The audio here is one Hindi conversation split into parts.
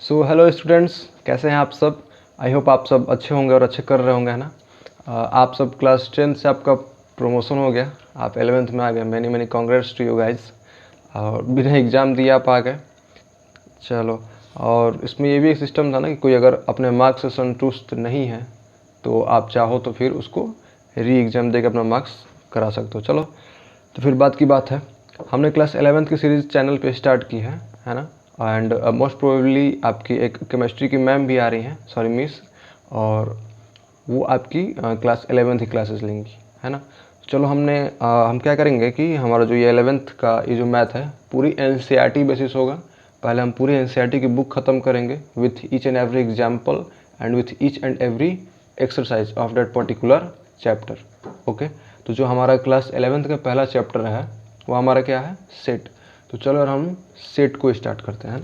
हेलो स्टूडेंट्स, कैसे हैं आप सब। आई होप आप सब अच्छे होंगे और अच्छे कर रहे होंगे, है ना। आप सब क्लास 10 से आपका प्रमोशन हो गया, आप 11th में आ गए। Many many congrats to you guys. और बिना एग्ज़ाम दिए आप आ गए। चलो, और इसमें ये भी एक सिस्टम था ना कि कोई अगर अपने मार्क्स से संतुष्ट नहीं है तो आप चाहो तो फिर उसको री एग्ज़ाम देकर अपना मार्क्स करा सकते हो। चलो, तो फिर बात की बात है, हमने क्लास 11th की सीरीज़ चैनल पे स्टार्ट की है ना। एंड मोस्ट प्रोबेबली आपकी एक केमिस्ट्री की मैम भी आ रही हैं, सॉरी मिस, और वो आपकी क्लास 11th की क्लासेस लेंगी, है ना। चलो, हम क्या करेंगे कि हमारा जो ये 11th का ये जो मैथ है पूरी NCERT बेसिस होगा। पहले हम पूरी NCERT की बुक ख़त्म करेंगे with each and every example and with each and every exercise of that particular chapter. Okay, तो जो हमारा क्लास 11th का पहला चैप्टर है वो हमारा क्या है, सेट। तो चलो और हम सेट को स्टार्ट करते हैं।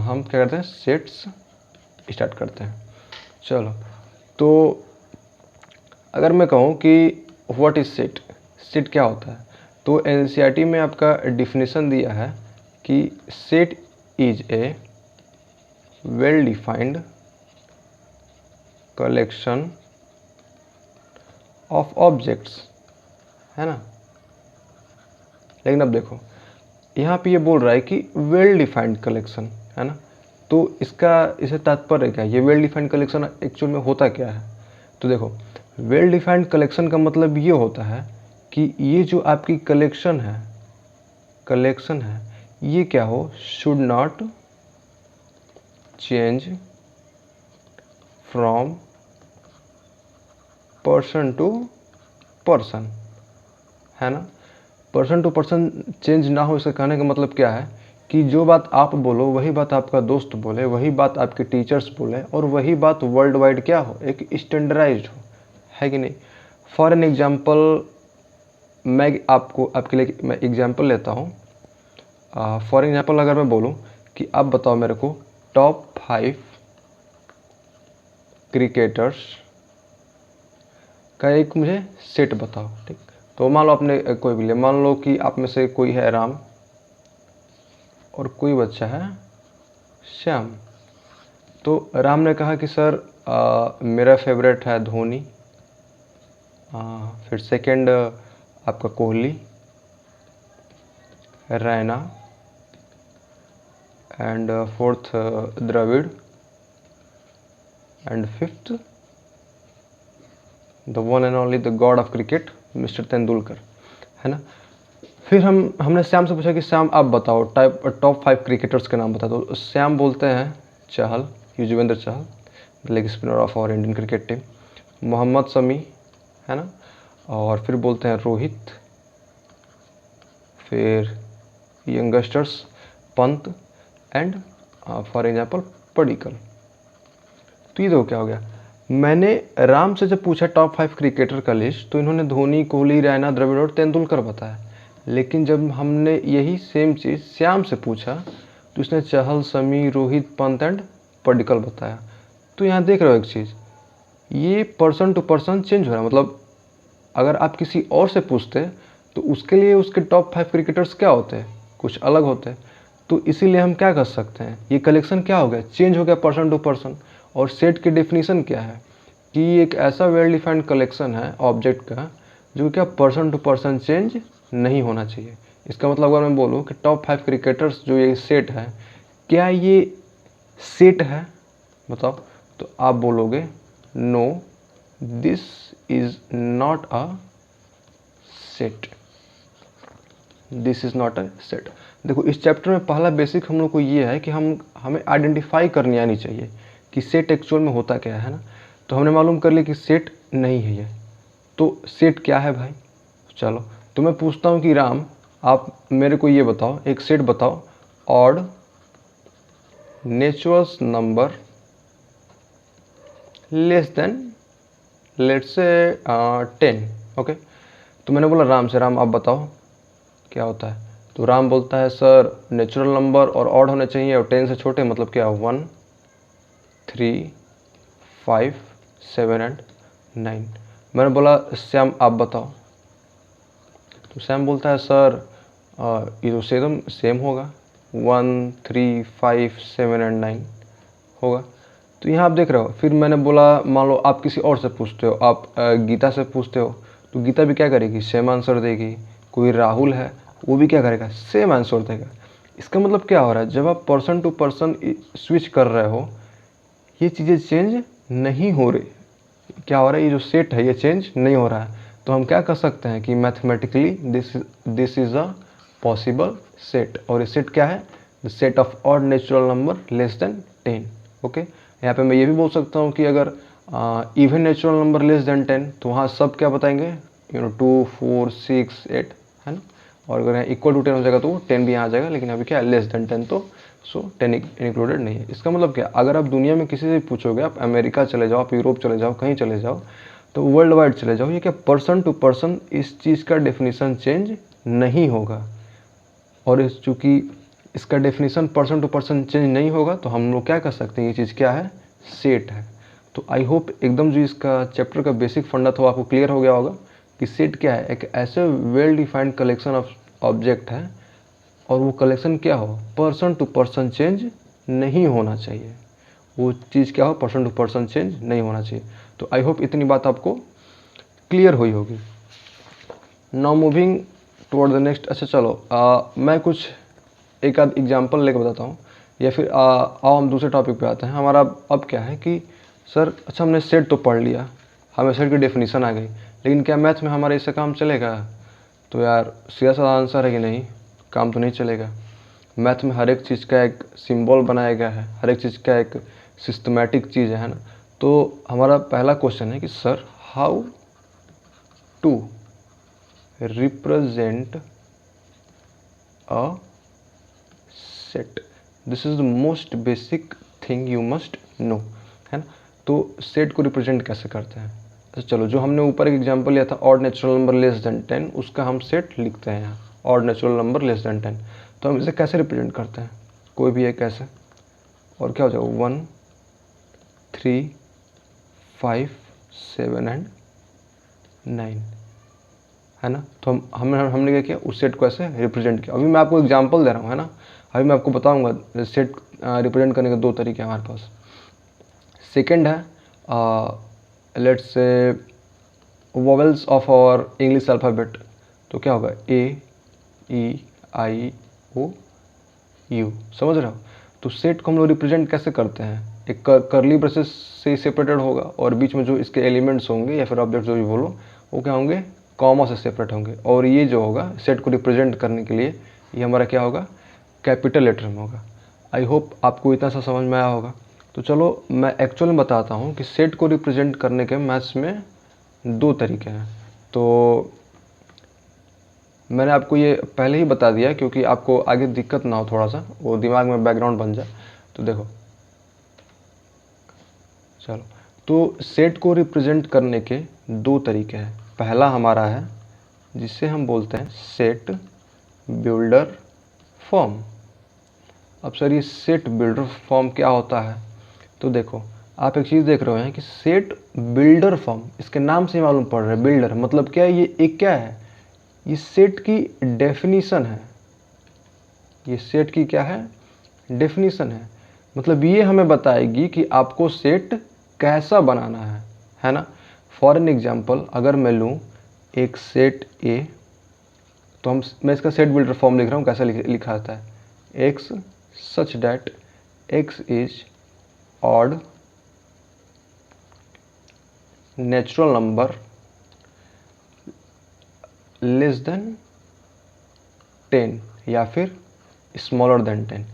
हम क्या करते हैं, सेट्स स्टार्ट करते हैं। चलो, तो अगर मैं कहूँ कि व्हाट इज़ सेट, सेट क्या होता है, तो NCERT में आपका डिफिनेशन दिया है कि set is a well defined collection of objects, है ना। लेकिन अब देखो, यहाँ पे ये बोल रहा है कि वेल डिफाइंड कलेक्शन, है ना। तो इसे तात्पर्य क्या है, ये वेल डिफाइंड कलेक्शन एक्चुअल में होता क्या है। तो देखो, वेल डिफाइंड कलेक्शन का मतलब ये होता है कि ये जो आपकी कलेक्शन है ये क्या हो, should not change from person to person, है ना। पर्सन टू पर्सन चेंज ना हो, इसका कहने का मतलब क्या है कि जो बात आप बोलो वही बात आपका दोस्त बोले, वही बात आपके टीचर्स बोले, और वही बात वर्ल्ड वाइड क्या हो, एक स्टैंडर्डाइज्ड हो, है कि नहीं। फॉर एन एग्जांपल, मैं आपके लिए मैं एग्जांपल लेता हूँ। फॉर एग्जांपल अगर मैं बोलूँ कि आप बताओ मेरे को टॉप 5 क्रिकेटर्स का एक मुझे सेट बताओ, ठीक। तो मान लो आपने कोई भी लिया, मान लो कि आप में से कोई है राम और कोई बच्चा है श्याम। तो राम ने कहा कि सर मेरा फेवरेट है धोनी, फिर सेकंड आपका Kohli, Raina, and fourth Dravid, and fifth the one and only the god of cricket mister Tendulkar, है ना। फिर हमने श्याम से पूछा कि श्याम आप बताओ टॉप 5 क्रिकेटर्स के नाम बता दो। श्याम बोलते हैं Chahal, Yuzvendra Chahal, leg spinner of our Indian cricket team, Mohammed Shami, है ना, और फिर बोलते हैं रोहित, फिर youngsters Pant, and for example Padikkal. तो ये देखो क्या हो गया, मैंने राम से जब पूछा टॉप 5 क्रिकेटर का लिस्ट तो इन्होंने धोनी, कोहली, रैना, द्रविड़ और तेंदुलकर बताया। लेकिन जब हमने यही सेम चीज़ श्याम से पूछा तो उसने चहल, शमी, रोहित, पंत एंड पडिक्कल बताया। तो यहाँ देख रहे हो एक चीज़, ये पर्सन टू पर्सन चेंज हो रहा है। मतलब अगर आप किसी और से पूछते तो उसके लिए उसके टॉप 5 क्रिकेटर्स क्या होते हैं, कुछ अलग होते हैं। तो इसीलिए हम क्या कर सकते हैं, ये कलेक्शन क्या हो गया, चेंज हो गया पर्सन टू पर्सन। और सेट की डेफिनेशन क्या है कि एक ऐसा वेल डिफाइंड कलेक्शन है ऑब्जेक्ट का जो क्या पर्सन टू पर्सन चेंज नहीं होना चाहिए। इसका मतलब अगर मैं बोलूँ कि टॉप 5 क्रिकेटर्स जो ये सेट है, क्या ये सेट है, बताओ। तो आप बोलोगे no, this is not a set, this is not a set. देखो, इस चैप्टर में पहला बेसिक हम लोग को ये है कि हमें आइडेंटिफाई करनी आनी चाहिए कि सेट एक्चुअल में होता क्या है ना। तो हमने मालूम कर लिया कि सेट नहीं है ये। तो सेट क्या है भाई, चलो। तो मैं पूछता हूँ कि राम, आप मेरे को ये बताओ, एक सेट बताओ, odd naturals number less then let's say 10। Okay, तो मैंने बोला राम से, राम आप बताओ क्या होता है। तो राम बोलता है सर नेचुरल नंबर और ऑड होने चाहिए और 10 से छोटे, मतलब क्या, 1, 3, 5, 7 एंड 9। मैंने बोला श्याम आप बताओ। तो श्याम बोलता है सर ये तो सेम होगा, 1 3 5 7 एंड 9 होगा। तो यहाँ आप देख रहे हो, फिर मैंने बोला मान लो आप किसी और से पूछते हो, आप गीता से पूछते हो, तो गीता भी क्या करेगी, सेम आंसर देगी। कोई राहुल है, वो भी क्या करेगा, सेम आंसर देगा। इसका मतलब क्या हो रहा है, जब आप पर्सन टू पर्सन स्विच कर रहे हो, ये चीज़ें चेंज नहीं हो रही। क्या हो रहा है, ये जो सेट है ये चेंज नहीं हो रहा है। तो हम क्या कर सकते हैं कि mathematically this is a possible set. और ये सेट क्या है, the set of odd natural number less then 10। Okay, यहाँ पे मैं ये भी बोल सकता हूँ कि अगर even natural number less then 10, तो वहाँ सब क्या बताएंगे, 2 4 6 8, है ना। और अगर यहाँ इक्वल टू 10 हो जाएगा तो 10 भी यहाँ आ जाएगा, लेकिन अभी क्या है, लेस देन 10, तो सो 10 इंक्लूडेड नहीं है। इसका मतलब क्या, अगर आप दुनिया में किसी से पूछोगे, आप अमेरिका चले जाओ, आप यूरोप चले जाओ, कहीं चले जाओ, तो वर्ल्ड वाइड चले जाओ, ये क्या पर्सन टू पर्सन इस चीज़ का डेफिनेशन चेंज नहीं होगा। और इस चूँकि इसका definition person to person change नहीं होगा, तो हम लोग क्या कर सकते हैं, ये चीज़ क्या है, सेट है। तो आई होप एकदम जो इसका चैप्टर का बेसिक फंडा था आपको क्लियर हो गया होगा कि सेट क्या है, एक ऐसे well defined collection of object है, और वो कलेक्शन क्या हो, पर्सन टू पर्सन चेंज नहीं होना चाहिए। वो चीज़ क्या हो, पर्सन टू पर्सन चेंज नहीं होना चाहिए। तो आई होप इतनी बात आपको क्लियर हुई होगी। Now moving toward the next. अच्छा चलो, मैं कुछ एक आध एग्जांपल लेकर बताता हूँ, या फिर आओ हम दूसरे टॉपिक पे आते हैं। हमारा अब क्या है कि सर अच्छा हमने सेट तो पढ़ लिया, हमें सेट की डेफिनेशन आ गई, लेकिन क्या मैथ में हमारा इससे काम चलेगा। तो यार सीधा सा आंसर है कि नहीं, काम तो नहीं चलेगा। मैथ में हर एक चीज़ का एक सिंबल बनाया गया है, हर एक चीज़ का एक सिस्टमैटिक चीज़ है ना। तो हमारा पहला क्वेश्चन है कि sir how to represent a set, this is the most basic thing you must know, है ना। तो सेट को रिप्रेजेंट कैसे करते हैं। अच्छा चलो, जो हमने ऊपर एक एग्जांपल लिया था odd natural number less then 10, उसका हम सेट लिखते हैं यहाँ, odd natural number less then 10। तो हम इसे कैसे रिप्रेजेंट करते हैं, कोई भी एक ऐसे, और क्या हो जाएगा, 1 3 5 7 एंड 9, है ना। तो हमने क्या किया, उस सेट को ऐसे रिप्रेजेंट किया। अभी मैं आपको एग्जांपल दे रहा हूँ, है ना। अभी मैं आपको बताऊंगा सेट रिप्रेजेंट करने के दो तरीके हैं हमारे पास। सेकंड है let's say vowels of our English alphabet. तो क्या होगा, ए ई आई ओ यू, समझ रहे हो। तो सेट को हम लोग रिप्रेजेंट कैसे करते हैं, एक करली ब्रेसेस से सेपरेटेड होगा, और बीच में जो इसके एलिमेंट्स होंगे या फिर ऑब्जेक्ट जो भी बोलो, वो क्या होंगे, कॉमा से सेपरेट होंगे। और ये जो होगा सेट को रिप्रेजेंट करने के लिए, ये हमारा क्या होगा, कैपिटल लेटर में होगा। आई होप आपको इतना सा समझ में आया होगा। तो चलो मैं एक्चुअल में बताता हूँ कि सेट को रिप्रेजेंट करने के मैथ्स में दो तरीके हैं। तो मैंने आपको ये पहले ही बता दिया क्योंकि आपको आगे दिक्कत ना हो, थोड़ा सा वो दिमाग में बैकग्राउंड बन जाए। तो देखो चलो, तो सेट को रिप्रेजेंट करने के दो तरीके हैं। पहला हमारा है जिसे हम बोलते हैं सेट बिल्डर फॉर्म। अब सर ये सेट बिल्डर फॉर्म क्या होता है, तो देखो आप एक चीज़ देख रहे हैं कि सेट बिल्डर फॉर्म, इसके नाम से ही मालूम पड़ रहा है, बिल्डर मतलब क्या है, ये एक क्या है, ये सेट की डेफिनीशन है। ये सेट की क्या है, डेफिनीशन है। मतलब ये हमें बताएगी कि आपको सेट कैसा बनाना है ना। फॉर एन एग्जांपल अगर मैं लूँ एक सेट ए, तो मैं इसका सेट बिल्डर फॉर्म लिख रहा हूँ, कैसा लिखा जाता है, x such that x is odd natural number less then 10 या फिर स्मॉलर देन 10।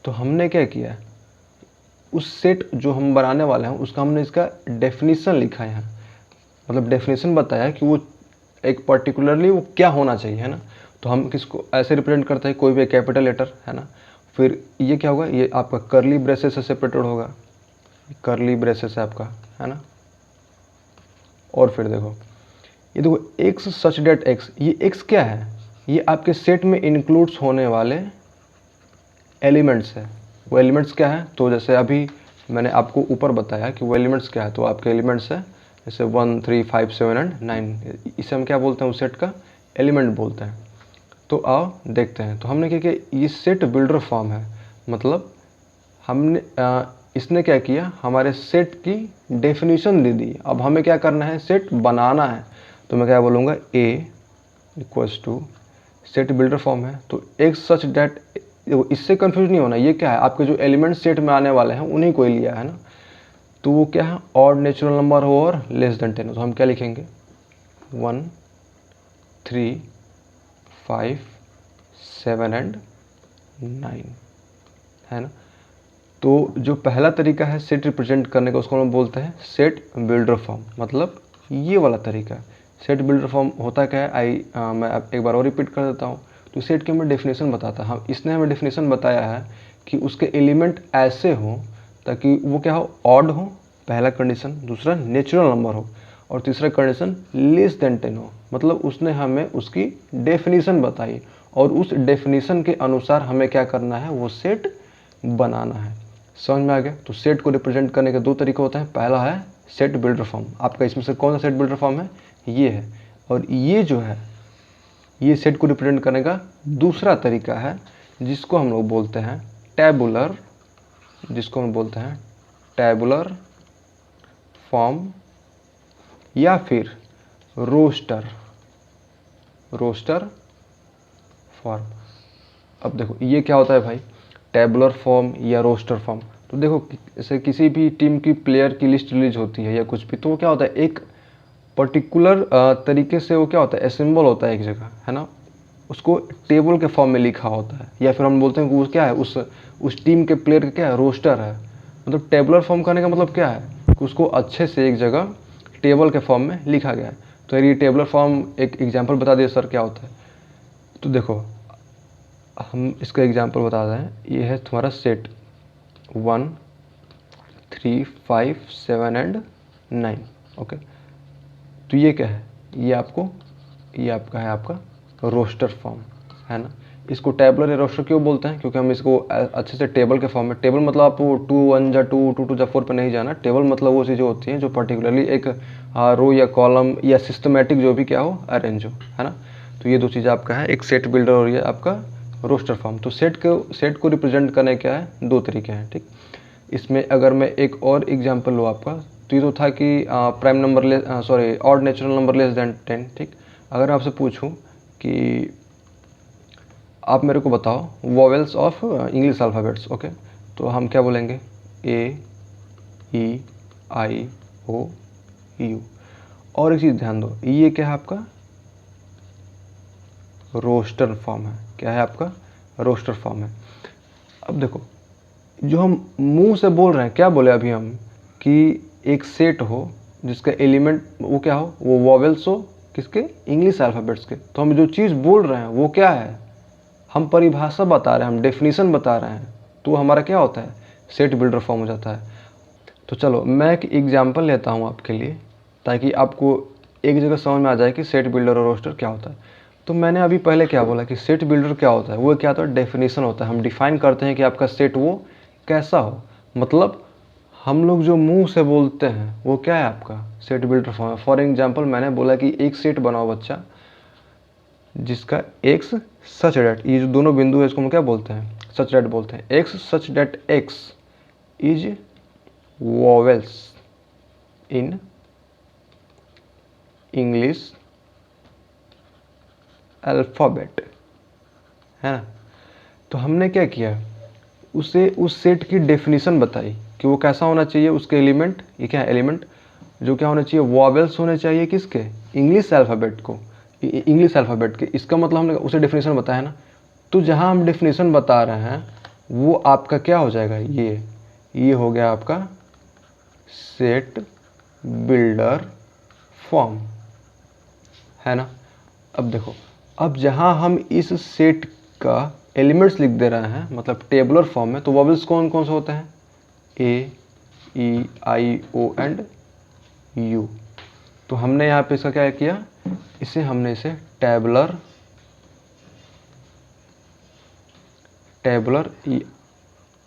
तो हमने क्या किया, उस सेट जो हम बनाने वाले हैं उसका हमने इसका डेफिनेशन लिखा है यहाँ। मतलब डेफिनेशन बताया कि वो एक पर्टिकुलरली वो क्या होना चाहिए, है ना। तो हम किसको ऐसे रिप्रेजेंट करते हैं, कोई भी कैपिटल लेटर, है ना। फिर ये क्या होगा, ये आपका करली ब्रेसेस से सेपरेटेड होगा, करली ब्रेसेस है आपका, है ना। और फिर देखो ये देखो एक्स सच डेट एक्स, ये एक्स क्या है, ये आपके सेट में इंक्लूड्स होने वाले एलिमेंट्स है। वो एलिमेंट्स क्या है, तो जैसे अभी मैंने आपको ऊपर बताया कि वो एलिमेंट्स क्या है, तो आपके एलिमेंट्स है जैसे 1 3 5 7 एंड 9, इसे हम क्या बोलते हैं, उस सेट का एलिमेंट बोलते हैं। तो आओ देखते हैं। तो हमने क्या किया, ये सेट बिल्डर फॉर्म है, मतलब हमने इसने क्या किया, हमारे सेट की डेफिनेशन दे दी। अब हमें क्या करना है, सेट बनाना है। तो मैं क्या बोलूँगा, A equals to set builder form है तो एक्स सच डैट, इससे कंफ्यूज नहीं होना, ये क्या है, आपके जो एलिमेंट सेट में आने वाले हैं उन्हीं को ही लिया है ना। तो वो क्या है, ऑड नेचुरल नंबर हो और लेस देन 10 हो। तो हम क्या लिखेंगे, 1 3 5 7 एंड 9, है ना। तो जो पहला तरीका है सेट रिप्रेजेंट करने का, उसको हम बोलते हैं सेट बिल्डर फॉर्म, मतलब ये वाला तरीका है। सेट बिल्डर फॉर्म होता क्या है, मैं अब एक बार और रिपीट कर देता हूँ। तो सेट की हमें डेफिनेशन बताता है, इसने हमें डेफिनेशन बताया है कि उसके एलिमेंट ऐसे हों ताकि वो क्या हो, ऑड हो, पहला कंडीशन, दूसरा नेचुरल नंबर हो, और तीसरा कंडीशन लेस देन 10 हो। मतलब उसने हमें उसकी डेफिनेशन बताई और उस डेफिनेशन के अनुसार हमें क्या करना है, वो सेट बनाना है। समझ में आ गया। तो सेट को रिप्रेजेंट करने के दो तरीके होते हैं, पहला है सेट बिल्डर फॉर्म। आपका इसमें से कौन सा सेट बिल्डर फॉर्म है, ये है। और ये जो है, ये सेट को रिप्रेजेंट करने का दूसरा तरीका है, जिसको हम लोग बोलते हैं टैबुलर, जिसको हम बोलते हैं टैबुलर फॉर्म या फिर रोस्टर फॉर्म। अब देखो ये क्या होता है भाई, टैबुलर फॉर्म या रोस्टर फॉर्म। तो देखो जैसे किसी भी टीम की प्लेयर की लिस्ट रिलीज होती है या कुछ भी, तो वो क्या होता है, एक पर्टिकुलर तरीके से वो क्या होता है, असेंबल होता है एक जगह, है ना। उसको टेबल के फॉर्म में लिखा होता है, या फिर हम बोलते हैं कि वो क्या है, उस टीम के प्लेयर का क्या है, रोस्टर है। मतलब टेबुलर फॉर्म करने का मतलब क्या है कि उसको अच्छे से एक जगह टेबल के फॉर्म में लिखा गया है। तो ये टेबुलर फॉर्म एक एग्जांपल बता दिए सर क्या होता है। तो देखो हम इसका एग्जांपल बता रहे हैं, ये है तुम्हारा सेट 1 3 5 7 एंड 9, ओके। तो ये क्या है, ये आपका है आपका रोस्टर फॉर्म, है ना। इसको टेबलर या रोस्टर क्यों बोलते हैं, क्योंकि हम इसको अच्छे से टेबल के फॉर्म में, टेबल मतलब आपको 2 1 जा 2 2 2 जा 4 पे नहीं जाना। टेबल मतलब वो चीज़ें होती हैं जो पर्टिकुलरली एक रो या कॉलम या सिस्टमेटिक जो भी क्या हो, अरेंज हो, है ना। तो ये दो चीज़ आपका है, एक सेट बिल्डर और ये आपका रोस्टर फॉर्म। तो सेट को रिप्रेजेंट करने क्या है, दो तरीके हैं, ठीक। इसमें अगर मैं एक और एग्जांपल लूँ आपका, तो ये तो था कि prime number odd natural number less then 10, ठीक। अगर आपसे पूछूं कि आप मेरे को बताओ vowels of English alphabets, okay. तो हम क्या बोलेंगे, ए ई आई ओ यू। और एक चीज़ ध्यान दो, ये क्या है आपका रोस्टर फॉर्म है, क्या है आपका रोस्टर फॉर्म है। अब देखो जो हम मुंह से बोल रहे हैं, क्या बोले अभी हम, कि एक सेट हो जिसका एलिमेंट वो क्या हो, वो वॉवेल्स हो किसके, इंग्लिश अल्फ़ाबेट्स के। तो हम जो चीज़ बोल रहे हैं वो क्या है, हम परिभाषा बता रहे हैं, हम डेफिनेशन बता रहे हैं, तो हमारा क्या होता है, सेट बिल्डर फॉर्म हो जाता है। तो चलो मैं एक एग्जांपल लेता हूँ आपके लिए, ताकि आपको एक जगह समझ में आ जाए कि सेट बिल्डर और रोस्टर क्या होता है। तो मैंने अभी पहले क्या बोला कि सेट बिल्डर क्या होता है, वो क्या होता है, डेफिनेशन होता है। हम डिफाइन करते हैं कि आपका सेट वो कैसा हो, मतलब हम लोग जो मुंह से बोलते हैं वो क्या है, आपका सेट बिल्डर फॉर्म है। फॉर एग्जांपल मैंने बोला कि एक सेट बनाओ बच्चा जिसका एक्स सच डैट, ये जो दोनों बिंदु है इसको हम क्या बोलते हैं, सच डैट बोलते हैं। X such that x is vowels in English alphabet, है ना। तो हमने क्या किया, उसे उस सेट की डेफिनेशन बताई कि वो कैसा होना चाहिए, उसके एलिमेंट, ये क्या है एलिमेंट, जो क्या होना चाहिए, वॉवेल्स होने चाहिए किसके, इंग्लिश अल्फ़ाबेट को, इंग्लिश अल्फ़ाबेट के। इसका मतलब हमने उसे डेफिनेशन बताया ना। तो जहाँ हम डेफिनेशन बता रहे हैं वो आपका क्या हो जाएगा, ये हो गया आपका सेट बिल्डर फॉर्म, है ना। अब देखो, अब जहाँ हम इस सेट का एलिमेंट्स लिख दे रहे हैं, मतलब टेबुलर फॉर्म में, तो वॉवेल्स कौन कौन से होते हैं, ए ई आई ओ एंड यू। तो हमने यहाँ पे इसका क्या किया, हमने इसे टैबुलर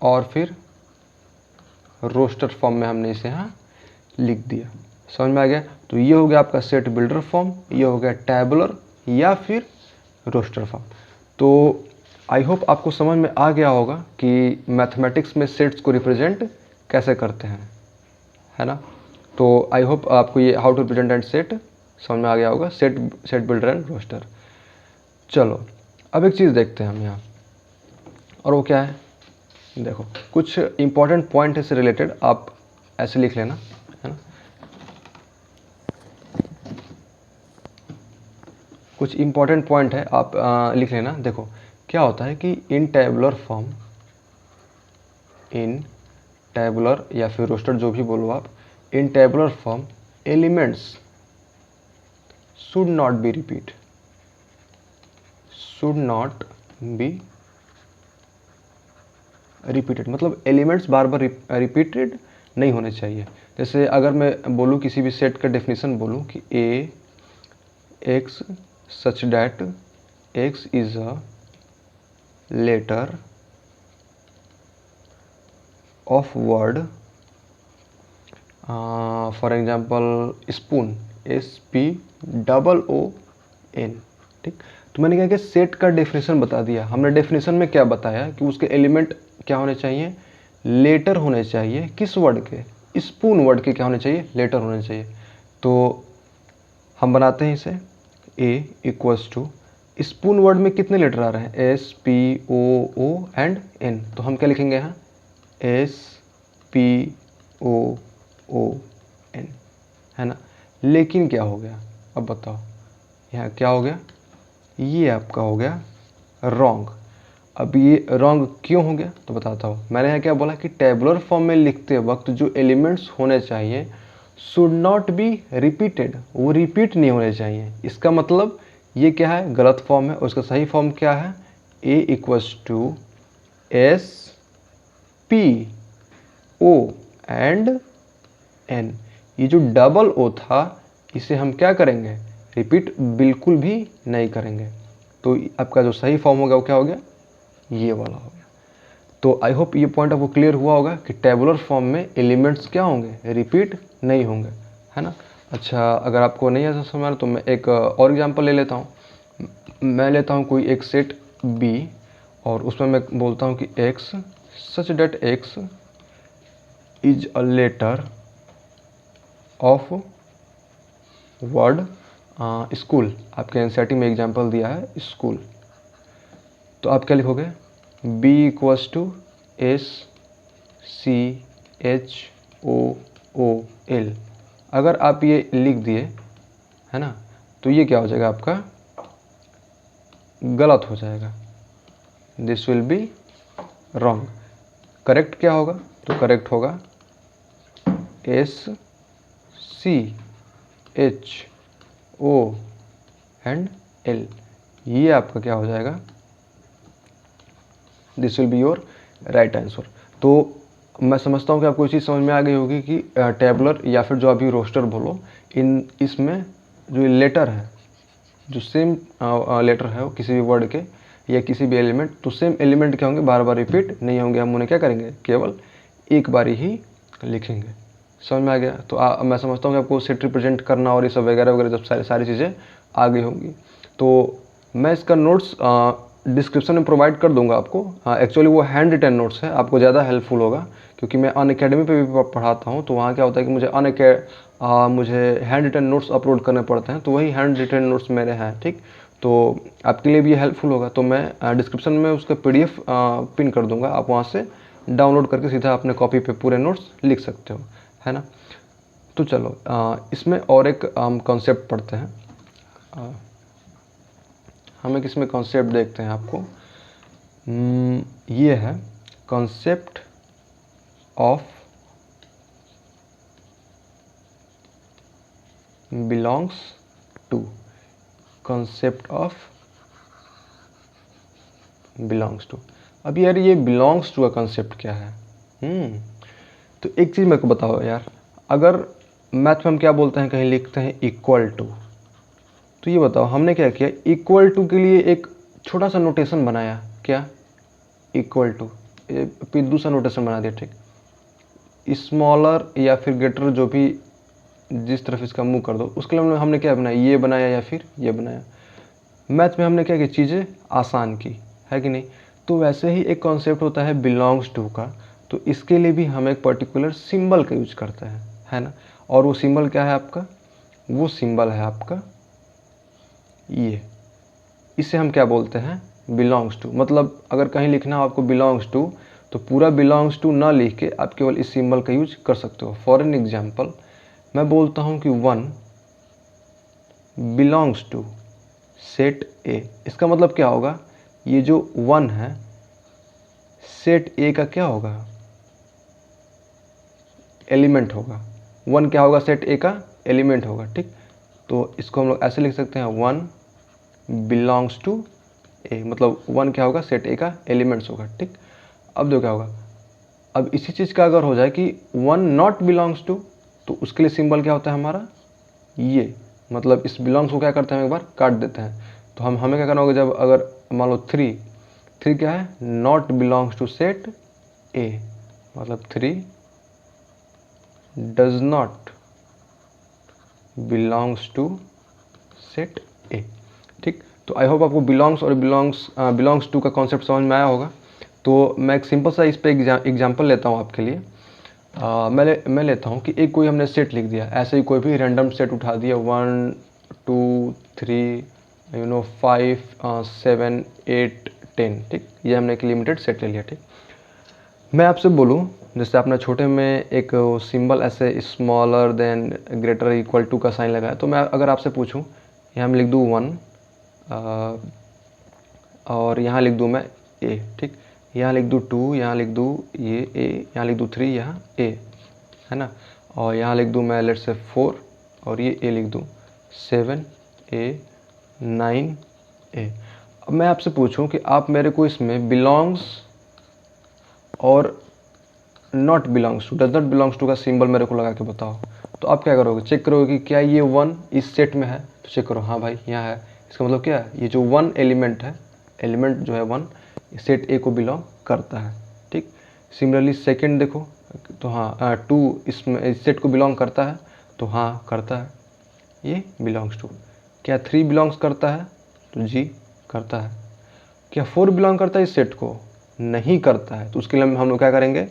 और फिर रोस्टर फॉर्म में हमने इसे यहाँ लिख दिया। समझ में आ गया। तो ये हो गया आपका सेट बिल्डर फॉर्म, ये हो गया टैबुलर या फिर रोस्टर फॉर्म। तो आई होप आपको समझ में आ गया होगा कि मैथमेटिक्स में सेट्स को रिप्रेजेंट कैसे करते हैं, है ना। तो आई होप आपको ये how to represent and set समझ में आ गया होगा, सेट बिल्डर एंड रोस्टर। चलो अब एक चीज़ देखते हैं हम यहाँ, और वो क्या है, देखो कुछ इंपॉर्टेंट पॉइंट है इससे रिलेटेड, आप ऐसे लिख लेना, है ना। कुछ इंपॉर्टेंट पॉइंट है, आप लिख लेना। देखो क्या होता है कि इन टैबुलर या फिर रोस्टर जो भी बोलो आप, in tabular form elements should not be repeated, मतलब एलिमेंट्स बार बार रिपीटेड नहीं होने चाहिए। जैसे अगर मैं बोलूँ किसी भी सेट का डेफिनेशन बोलूँ कि A x such that x is a letter of word, for example spoon, SPOON, ठीक। तो मैंने क्या किया, सेट का डेफिनेशन बता दिया। हमने डेफिनेशन में क्या बताया कि उसके एलिमेंट क्या होने चाहिए, लेटर होने चाहिए। किस वर्ड के, स्पून वर्ड के क्या होने चाहिए, लेटर होने चाहिए। तो हम बनाते हैं इसे, A equals to, spoon word में कितने लेटर आ रहे हैं, SPOO एंड N, तो हम क्या लिखेंगे यहाँ, SPOON, है ना। लेकिन क्या हो गया, अब बताओ यहाँ क्या हो गया, ये आपका हो गया रॉन्ग। अब ये रॉन्ग क्यों हो गया तो बताता हूँ। मैंने यहाँ क्या बोला कि टेबुलर फॉर्म में लिखते वक्त जो एलिमेंट्स होने चाहिए शुड नॉट बी रिपीटेड, वो रिपीट नहीं होने चाहिए। इसका मतलब ये क्या है, गलत फॉर्म है, और उसका सही फॉर्म क्या है, A equals to SPO and N। ये जो डबल O था इसे हम क्या करेंगे, रिपीट बिल्कुल भी नहीं करेंगे। तो आपका जो सही फॉर्म होगा वो क्या हो गया, ये वाला हो गया। तो आई होप ये पॉइंट आपको क्लियर हुआ होगा कि टेबुलर फॉर्म में एलिमेंट्स क्या होंगे, रिपीट नहीं होंगे, है ना। अच्छा, अगर आपको नहीं ऐसा समझ तो मैं एक और एग्जांपल ले लेता हूँ। मैं लेता हूँ कोई एक सेट B और उसमें मैं बोलता हूँ कि x such that x is a letter of word school. आपके एनसीईआरटी में एग्जांपल दिया है स्कूल, तो आप क्या लिखोगे, B इक्वल्स टू SCHOOL। अगर आप ये लिख दिए, है ना, तो ये क्या हो जाएगा, आपका गलत हो जाएगा, this will be wrong. Correct क्या होगा, तो करेक्ट होगा SCHOOL, ये आपका क्या हो जाएगा, this will be your right answer. तो मैं समझता हूँ कि आपको ये चीज़ समझ में आ गई होगी कि टेबुलर या फिर जो अभी रोस्टर बोलो, इसमें जो लेटर है, जो सेम लेटर है वो किसी भी वर्ड के या किसी भी एलिमेंट, तो सेम एलिमेंट क्या होंगे, बार बार रिपीट नहीं होंगे। हम उन्हें क्या करेंगे, केवल एक बार ही लिखेंगे। समझ में आ गया। तो मैं समझता हूँ कि आपको सेट रिप्रेजेंट करना और ये सब वगैरह वगैरह जब सारी चीज़ें आ गई होंगी, तो मैं इसका नोट्स डिस्क्रिप्शन में प्रोवाइड कर दूंगा आपको। एक्चुअली वो हैंड रिटन नोट्स है, आपको ज़्यादा हेल्पफुल होगा, क्योंकि मैं अनअकैडमी पे भी पढ़ाता हूँ। तो वहाँ क्या होता है कि मुझे हैंड रिटन नोट्स अपलोड करने पड़ते हैं, तो वही हैंड रिटन नोट्स मेरे हैं, ठीक। तो आपके लिए भी ये हेल्पफुल होगा। तो मैं डिस्क्रिप्शन में उसका PDF पिन कर दूंगा, आप वहाँ से डाउनलोड करके सीधा अपने कॉपी पे पूरे नोट्स लिख सकते हो, है ना। तो चलो इसमें और एक हम कॉन्सेप्ट पढ़ते हैं। हम एक इसमें कॉन्सेप्ट देखते हैं आपको। ये है concept of belongs to, concept of belongs to. अब यार ये बिलोंग्स टू का कॉन्सेप्ट क्या है, तो एक चीज़ मेरे को बताओ यार, अगर मैथ में हम क्या बोलते हैं, कहीं लिखते हैं इक्वल टू, तो ये बताओ हमने क्या किया, इक्वल टू के लिए एक छोटा सा नोटेशन बनाया, क्या, इक्वल टू, पिद्दू सा नोटेशन बना दिया, ठीक। स्मॉलर या फिर ग्रेटर, जो भी जिस तरफ इसका मुंह कर दो, उसके लिए हमने क्या बनाया, ये बनाया या फिर ये बनाया। मैथ में हमने क्या की, चीज़ें आसान की, है कि नहीं। तो वैसे ही एक कॉन्सेप्ट होता है बिलोंग्स टू का, तो इसके लिए भी हम एक पर्टिकुलर सिंबल का यूज करते हैं, है ना। और वो सिंबल क्या है आपका, वो सिंबल है आपका ये, इसे हम क्या बोलते हैं, बिलोंग्स टू। मतलब अगर कहीं लिखना हो आपको बिलोंग्स टू, तो पूरा बिलोंग्स टू ना लिख के आप केवल इस सिंबल का यूज कर सकते हो। फॉर एन एग्जाम्पल मैं बोलता हूँ कि 1 बिलोंग्स टू सेट ए, इसका मतलब क्या होगा, ये जो 1 है सेट ए का क्या होगा, एलिमेंट होगा। 1 क्या होगा, सेट ए का एलिमेंट होगा, ठीक। तो इसको हम लोग ऐसे लिख सकते हैं 1 बिलोंग्स टू ए, मतलब 1 क्या होगा, सेट ए का एलिमेंट्स होगा, ठीक। अब देखो क्या होगा, अब इसी चीज़ का अगर हो जाए कि 1 नॉट बिलोंग्स टू, तो उसके लिए सिंबल क्या होता है हमारा ये, मतलब इस बिलोंग्स को क्या करते हैं, हम एक बार काट देते हैं। तो हमें क्या करना होगा, जब अगर मान लो 3 क्या है, not belongs to set A, मतलब 3 does not belongs to set A, ठीक। तो आई होप आपको बिलोंग्स और बिलोंग्स टू का कॉन्सेप्ट समझ में आया होगा। तो मैं एक सिंपल सा इस पे एग्जांपल लेता हूँ आपके लिए। मैं लेता हूँ कि एक कोई हमने सेट लिख दिया, ऐसे ही कोई भी रैंडम सेट उठा दिया, 1 2 3 5 7 8 10, ठीक। ये हमने एक लिमिटेड सेट ले लिया, ठीक। मैं आपसे बोलूँ, जैसे आपने छोटे में एक सिंबल ऐसे smaller than greater equal to का साइन लगाया, तो मैं अगर आपसे पूछूँ, यहाँ मैं लिख दूँ 1 और यहाँ लिख दूँ मैं ए, ठीक। यहाँ लिख दूँ 2, यहाँ लिख दूँ ये ए, यहाँ लिख दूँ 3, यहाँ ए, है ना। और यहाँ लिख दूँ मैं लेट्स से 4 और ये ए लिख दूँ 7 ए 9 ए। अब मैं आपसे पूछूं कि आप मेरे को इसमें बिलोंग्स और not belongs to, does not belongs to का सिंबल मेरे को लगा के बताओ, तो आप क्या करोगे, चेक करोगे कि क्या ये 1 इस सेट में है, तो चेक करो, हाँ भाई यहाँ है। इसका मतलब क्या है, ये जो 1 एलिमेंट है, एलिमेंट जो है 1 सेट ए को बिलोंग करता है, ठीक। सिमिलरली सेकंड देखो, तो हाँ 2 इसमें इस सेट को बिलोंग करता है, तो हाँ करता है, ये बिलोंग्स टू। क्या 3 बिलोंग्स करता है, तो जी करता है। क्या 4 बिलोंग करता है इस सेट को, नहीं करता है, तो उसके लिए हम लोग क्या करेंगे,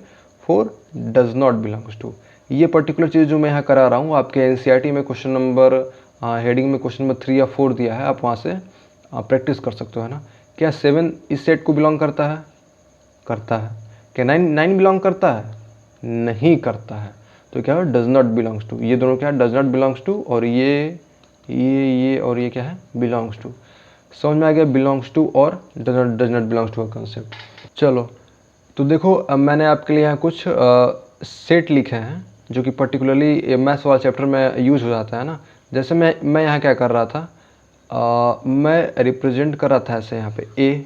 4 डज नॉट बिलोंग्स टू। ये पर्टिकुलर चीज़ जो मैं यहाँ करा रहा हूँ, आपके एनसीईआरटी में क्वेश्चन नंबर हेडिंग में क्वेश्चन नंबर 3 या 4 दिया है, आप वहाँ से प्रैक्टिस कर सकते हो, है ना। क्या 7 इस सेट को बिलोंग करता है, करता है। क्या 9 बिलोंग करता है, नहीं करता है, तो क्या है, डज नॉट बिलोंग्स टू। ये दोनों क्या है, डज नॉट बिलोंग्स टू, और ये और ये क्या है, बिलोंग्स टू। समझ में आ गया बिलोंग्स टू और डज नॉट बिलोंग्स टू का कंसेप्ट। चलो, तो देखो अब मैंने आपके लिए यहाँ कुछ सेट लिखे हैं जो कि पर्टिकुलरली मैथ्स वाला चैप्टर में यूज हो जाता है ना। जैसे मैं यहाँ क्या कर रहा था, मैं रिप्रेजेंट कर रहा था ऐसे यहाँ पे ए,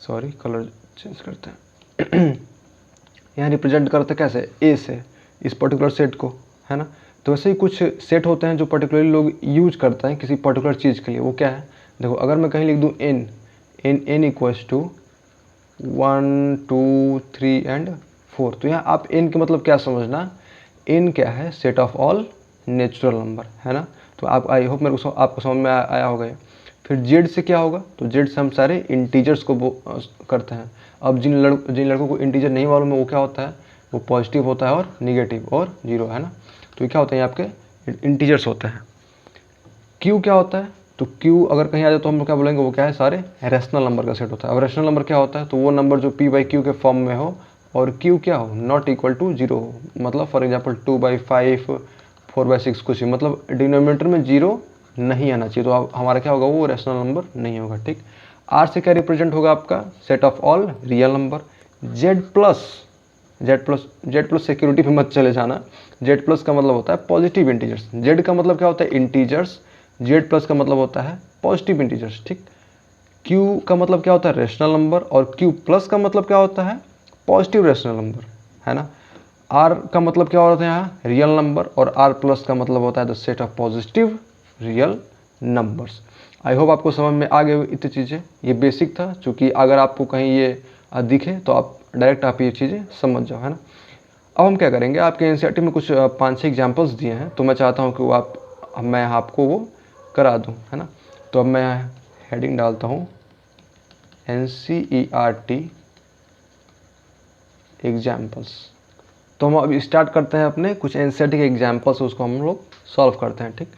सॉरी कलर चेंज करते हैं यहाँ रिप्रेजेंट करते कैसे, ए से इस पर्टिकुलर सेट को, है ना। तो वैसे ही कुछ सेट होते हैं जो पर्टिकुलरली लोग यूज करते हैं किसी पर्टिकुलर चीज़ के लिए, वो क्या है, देखो अगर मैं कहीं लिख दूँ एन इक्वल्स टू 1 2 3 एंड 4, तो यहाँ आप एन के मतलब क्या समझना, एन क्या है, set of all natural number, है ना। तो आप आई होप मेरे को आपको समझ में आया होगा। फिर जेड से क्या होगा, तो जेड से हम सारे इंटीजर्स को करते हैं। अब जिन लड़कों को इंटीजर नहीं मालूम है वो क्या होता है, वो पॉजिटिव होता है और निगेटिव और जीरो, है ना। तो ये क्या होता है, आपके इंटीजर्स होते हैं। क्यू क्या होता है, तो क्यू अगर कहीं आ जाए तो हम लोग क्या बोलेंगे, वो क्या है, सारे रैशनल नंबर का सेट होता है। अब रैशनल नंबर क्या होता है, तो वो नंबर जो p/q के फॉर्म में हो और q क्या हो, नॉट इक्वल टू 0 हो। मतलब फॉर एग्जांपल 2/5 4/6 कुछ भी, मतलब डिनोमिनेटर में 0 नहीं आना चाहिए, तो अब हमारा क्या होगा, वो रैशनल नंबर नहीं होगा, ठीक। आर से क्या रिप्रेजेंट होगा आपका, set of all real number. Z plus security पे मत चले जाना, जेड प्लस का मतलब होता है पॉजिटिव इंटीजर्स। जेड का मतलब क्या होता है, इंटीजर्स। जेड प्लस का मतलब होता है पॉजिटिव इंटीजर्स, ठीक। क्यू का मतलब क्या होता है, रेशनल नंबर, और क्यू प्लस का मतलब क्या होता है, पॉजिटिव रेशनल नंबर, है ना। आर का मतलब क्या होता है यहाँ, रियल नंबर, और आर प्लस का मतलब होता है the set of positive real numbers. I hope आपको समझ में आ गए इतनी चीज़ें, ये बेसिक था, चूँकि अगर आपको कहीं ये दिखे तो आप डायरेक्ट आप ये चीज़ें समझ जाओ, है ना। अब हम क्या करेंगे, आपके एनसीईआरटी में कुछ 5-6 एग्जाम्पल्स दिए हैं, तो मैं चाहता हूँ कि वो मैं आपको वो करा दूँ, है ना। तो अब मैं हेडिंग डालता हूँ NCERT एग्जाम्पल्स। तो हम अभी स्टार्ट करते हैं अपने कुछ NCERT के एग्जाम्पल्स, उसको हम लोग सॉल्व करते हैं। ठीक,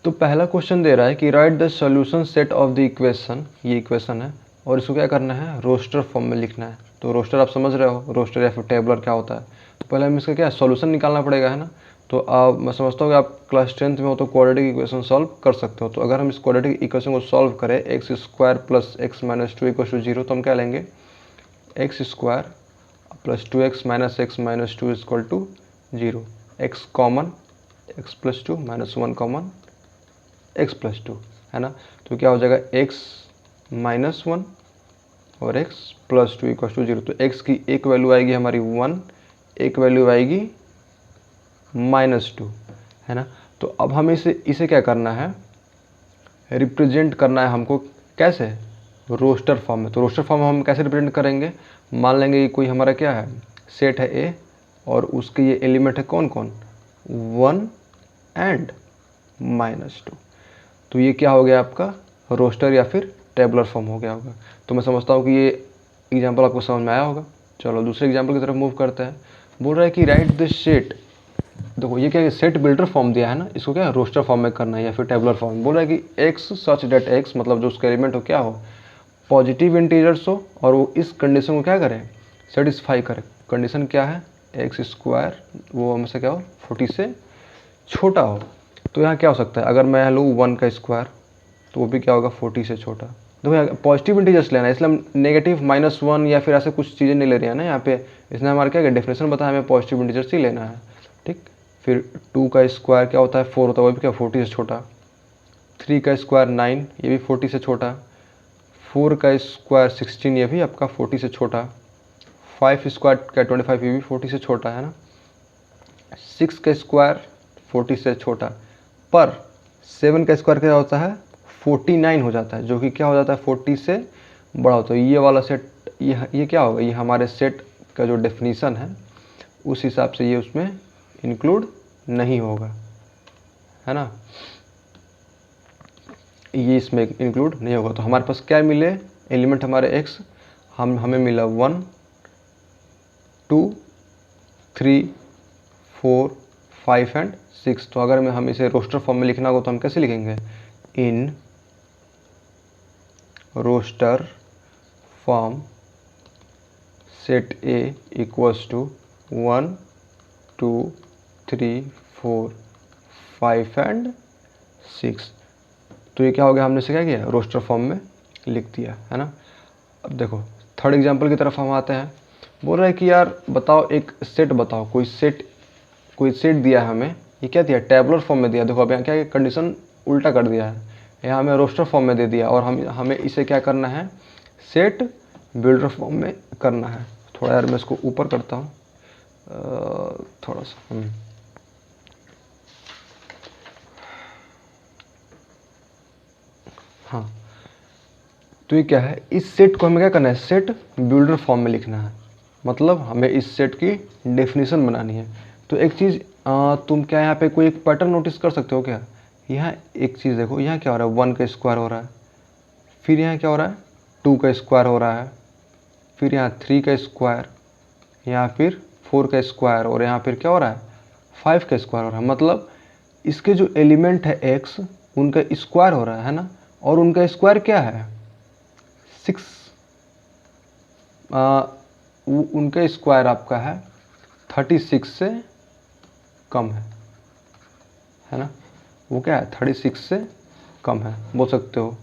तो पहला क्वेश्चन दे रहा है कि right the solution set of the equation, ये इक्वेशन है और इसको क्या करना है, रोस्टर फॉर्म में लिखना है। तो रोस्टर आप समझ रहे हो, रोस्टर या फिर टेबलर क्या होता है। तो पहले हम इसका क्या सॉल्यूशन निकालना पड़ेगा, है ना। तो आप, मैं समझता हूँ कि आप क्लास 10th में हो तो क्वाड्रेटिक इक्वेशन सॉल्व कर सकते हो। तो अगर हम इस क्वाड्रेटिक इक्वेशन को सॉल्व करें x square plus x minus 2 equal to 0, तो हम क्या लेंगे x square plus 2x minus x minus 2 equal to 0, x common, x plus 2 minus 1 common x plus 2, है ना। तो क्या हो जाएगा x माइनस 1 और x प्लस 2 इक्वल टू 0। तो x की एक वैल्यू आएगी हमारी 1, एक वैल्यू आएगी -2, है ना। तो अब हमें इसे क्या करना है, रिप्रेजेंट करना है हमको, कैसे, रोस्टर फॉर्म में। तो रोस्टर फॉर्म में हम कैसे रिप्रेजेंट करेंगे, मान लेंगे कि कोई हमारा क्या है, सेट है A और उसके ये एलिमेंट है कौन कौन, 1 एंड -2। तो ये क्या हो गया आपका रोस्टर या फिर टेबलर फॉर्म हो गया होगा। तो मैं समझता हूँ कि ये एग्जांपल आपको समझ में आया होगा। चलो दूसरे एग्जांपल की तरफ मूव करते हैं। बोल रहा है कि राइट द सेट, देखो ये क्या है, सेट बिल्डर फॉर्म दिया है ना, इसको क्या है रोस्टर फॉर्म में करना है या फिर टेबलर फॉर्म। बोल रहा है कि एक्स सच डेट एक्स, मतलब जो उसका एलिमेंट हो क्या हो, पॉजिटिव इंटीजर्स हो और वो इस कंडीशन को क्या करें, सेटिस्फाई करे। कंडीशन क्या है, एक्स स्क्वायर वो हमसे क्या हो 40 से छोटा हो। तो यहाँ क्या हो सकता है, अगर मैं लूँ 1 का स्क्वायर तो वो भी क्या होगा 40 से छोटा। देखो यहाँ पॉजिटिव इंटीजर्स लेना है, इसलिए हम नेगेटिव -1 या फिर ऐसे कुछ चीज़ें नहीं ले रहे हैं ना यहाँ पे। इसने हमारा क्या डेफिनेशन बताया, हमें पॉजिटिव इंटीजर्स ही लेना है। ठीक, फिर 2 का स्क्वायर क्या होता है 4 होता है, वो भी क्या 40 से छोटा। 3 का स्क्वायर 9, ये भी 40 से छोटा। 4 का स्क्वायर 16, ये भी आपका 40 से छोटा। 5 स्क्वायर का 25, ये भी 40 से छोटा, है ना। 6 का स्क्वायर 40 से छोटा, पर 7 का स्क्वायर क्या होता है 49 हो जाता है, जो कि क्या हो जाता है 40 से बड़ा होता है। ये वाला सेट, ये क्या होगा, ये हमारे सेट का जो डेफिनीशन है उस हिसाब से ये उसमें इंक्लूड नहीं होगा, है ना, ये इसमें इंक्लूड नहीं होगा। तो हमारे पास क्या मिले, एलिमेंट हमारे x, हमें मिला 1 2 3 4 5 एंड 6। तो अगर हम इसे रोस्टर फॉर्म में लिखना होगा तो हम कैसे लिखेंगे, in roster form set A equals to 1 2 3 4 5 and 6। तो ये क्या हो गया, हमने से क्या किया रोस्टर फॉर्म में लिख दिया, है ना। अब देखो थर्ड एग्जांपल की तरफ हम आते हैं। बोल रहा है कि यार बताओ एक सेट बताओ, कोई सेट दिया है हमें, ये क्या दिया टेबलर फॉर्म में दिया। देखो अब यहाँ क्या कंडीशन उल्टा कर दिया है, यहाँ हमें रोस्टर फॉर्म में दे दिया और हमें इसे क्या करना है, सेट बिल्डर फॉर्म में करना है। थोड़ा यार मैं इसको ऊपर करता हूँ थोड़ा सा, हाँ। तो ये क्या है, इस सेट को हमें क्या करना है, सेट बिल्डर फॉर्म में लिखना है, मतलब हमें इस सेट की डेफिनेशन बनानी है। तो एक चीज़ तुम क्या यहाँ पे कोई एक पैटर्न नोटिस कर सकते हो क्या, यहाँ एक चीज़ देखो, यहाँ क्या हो रहा है 1 का स्क्वायर हो रहा है, फिर यहाँ क्या हो रहा है 2 का स्क्वायर हो रहा है, फिर यहाँ 3 का स्क्वायर, यहाँ फिर 4 का स्क्वायर और यहाँ फिर क्या हो रहा है 5 का स्क्वायर हो रहा है। मतलब इसके जो एलिमेंट है x उनका स्क्वायर हो रहा है ना, और उनका स्क्वायर क्या है 6, उनका स्क्वायर आपका है 36 से कम है ना, वो क्या है 36 से कम है बोल सकते हो।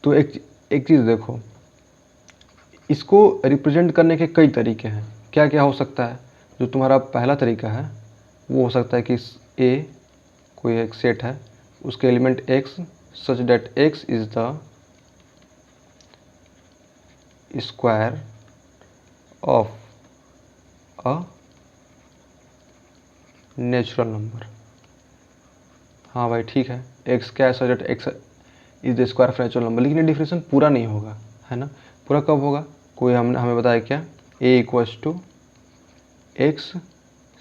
तो एक चीज़ देखो, इसको रिप्रेजेंट करने के कई तरीके हैं। क्या क्या हो सकता है, जो तुम्हारा पहला तरीका है वो हो सकता है कि A कोई एक सेट है, उसके element x such that x is the square of a natural number. हाँ भाई ठीक है, x क्या है, such that x is the square of natural number, लेकिन ये डिफरेंशिएशन पूरा नहीं होगा, है ना। पूरा कब होगा, कोई हमें बताया क्या, a equals to x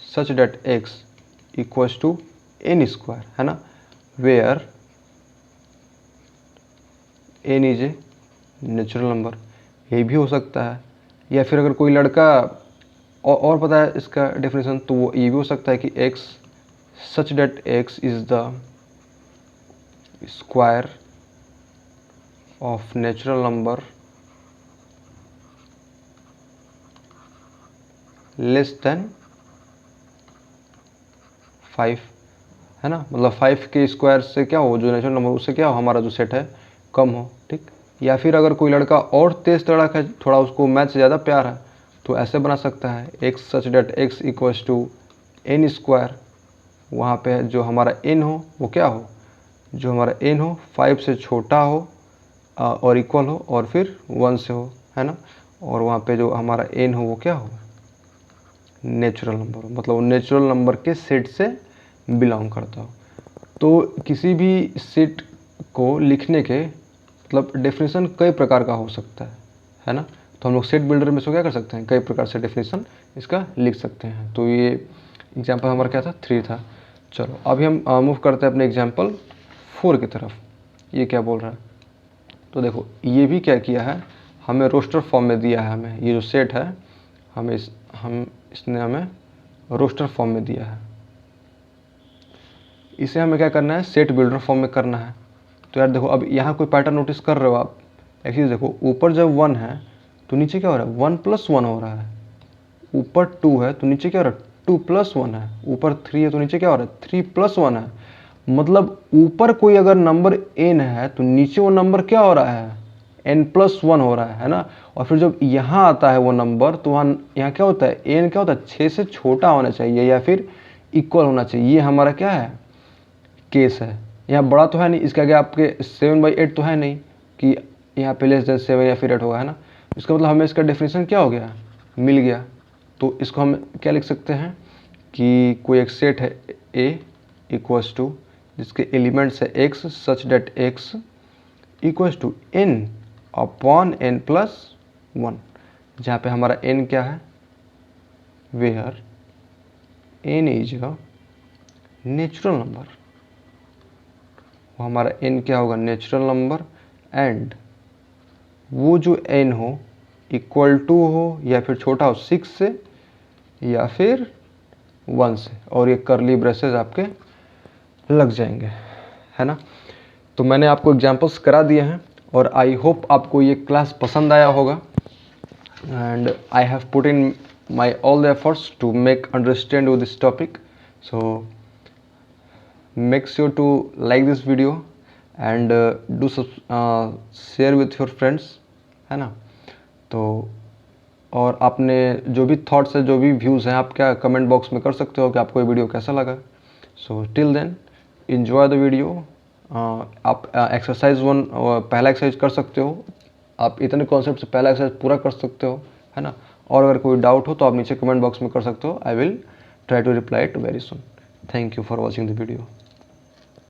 such that x equals to n square, है ना, where n is a natural number, ये भी हो सकता है। या फिर अगर कोई लड़का और पता है इसका डेफिनेशन, तो वो ये भी हो सकता है कि x such that x is the square of natural number less than 5, है ना। मतलब 5 के स्क्वायर से क्या हो, जो नेचुरल नंबर उससे क्या हो, हमारा जो सेट है कम हो, ठीक। या फिर अगर कोई लड़का और तेज तड़क है, थोड़ा उसको मैथ से ज़्यादा प्यार है, तो ऐसे बना सकता है x such that x equals to n square. वहाँ पे जो हमारा n हो वो क्या हो, जो हमारा n हो 5 से छोटा हो और इक्वल हो, और फिर 1 से हो, है ना। और वहाँ पे जो हमारा n हो वो क्या हो, नेचुरल नंबर हो, मतलब नेचुरल नंबर के सेट से बिलोंग करता हो। तो किसी भी सेट को लिखने के मतलब डेफिनेशन कई प्रकार का हो सकता है ना। तो हम लोग सेट बिल्डर में इसको क्या कर सकते हैं, कई प्रकार से डेफिनेशन इसका लिख सकते हैं। तो ये एग्जांपल हमारा क्या था, 3 था। चलो अभी हम मूव करते हैं अपने एग्जांपल 4 की तरफ। ये क्या बोल रहा है, तो देखो ये भी क्या किया है, हमें रोस्टर फॉर्म में दिया है। हमें ये जो सेट है इसने हमें रोस्टर फॉर्म में दिया है। इसे हमें क्या करना है, सेट बिल्डर फॉर्म में करना है। तो यार देखो अब यहाँ कोई पैटर्न नोटिस कर रहे हो आप, एक चीज़ देखो, ऊपर जब 1 है तो नीचे क्या हो रहा है, 1 + 1 हो रहा है। ऊपर 2 है तो नीचे क्या हो रहा है, 2 + 1 है। ऊपर 3 है तो नीचे क्या हो रहा है, 3 + 1 है। मतलब ऊपर कोई अगर नंबर n है तो नीचे वो नंबर क्या हो रहा है, n+1 हो रहा है ना। और फिर जब यहाँ आता है वो नंबर, तो वहाँ यहाँ क्या होता है, n क्या होता है, 6 से छोटा होना चाहिए या फिर इक्वल होना चाहिए। ये हमारा क्या है, केस है। यहाँ बड़ा तो है नहीं, इसके आगे आपके 7/8 तो है नहीं कि यहाँ पे लेस देन 7 या फिर 8 होगा, है ना। इसका मतलब हमें इसका डेफिनेशन क्या हो गया, मिल गया। तो इसको हम क्या लिख सकते हैं कि कोई एक सेट है A इक्वल्स टू, जिसके एलिमेंट्स है x such that x equals to n/n+1, जहाँ पे हमारा n क्या है, where n is a natural number. वो हमारा n क्या होगा, नेचुरल नंबर। एंड वो जो n हो इक्वल टू हो या फिर छोटा हो 6 से या फिर 1 से, और ये करली ब्रेसेस आपके लग जाएंगे, है ना। तो मैंने आपको एग्जांपल्स करा दिए हैं और आई होप आपको ये क्लास पसंद आया होगा। And I have put in my all the efforts to make understand with this topic. So make sure to like this video and share with your friends, है ना। तो और आपने जो भी थॉट्स है, जो भी व्यूज़ हैं, आप क्या कमेंट बॉक्स में कर सकते हो कि आपको ये वीडियो कैसा लगा। So till then enjoy the video. आप एक्सरसाइज 1 पहला एक्सरसाइज कर सकते हो, आप इतने कॉन्सेप्ट से पहला एक्सरसाइज पूरा कर सकते हो, है ना। और अगर कोई डाउट हो तो आप नीचे कमेंट बॉक्स में कर सकते हो। I will try to reply it very soon. Thank you for watching the video.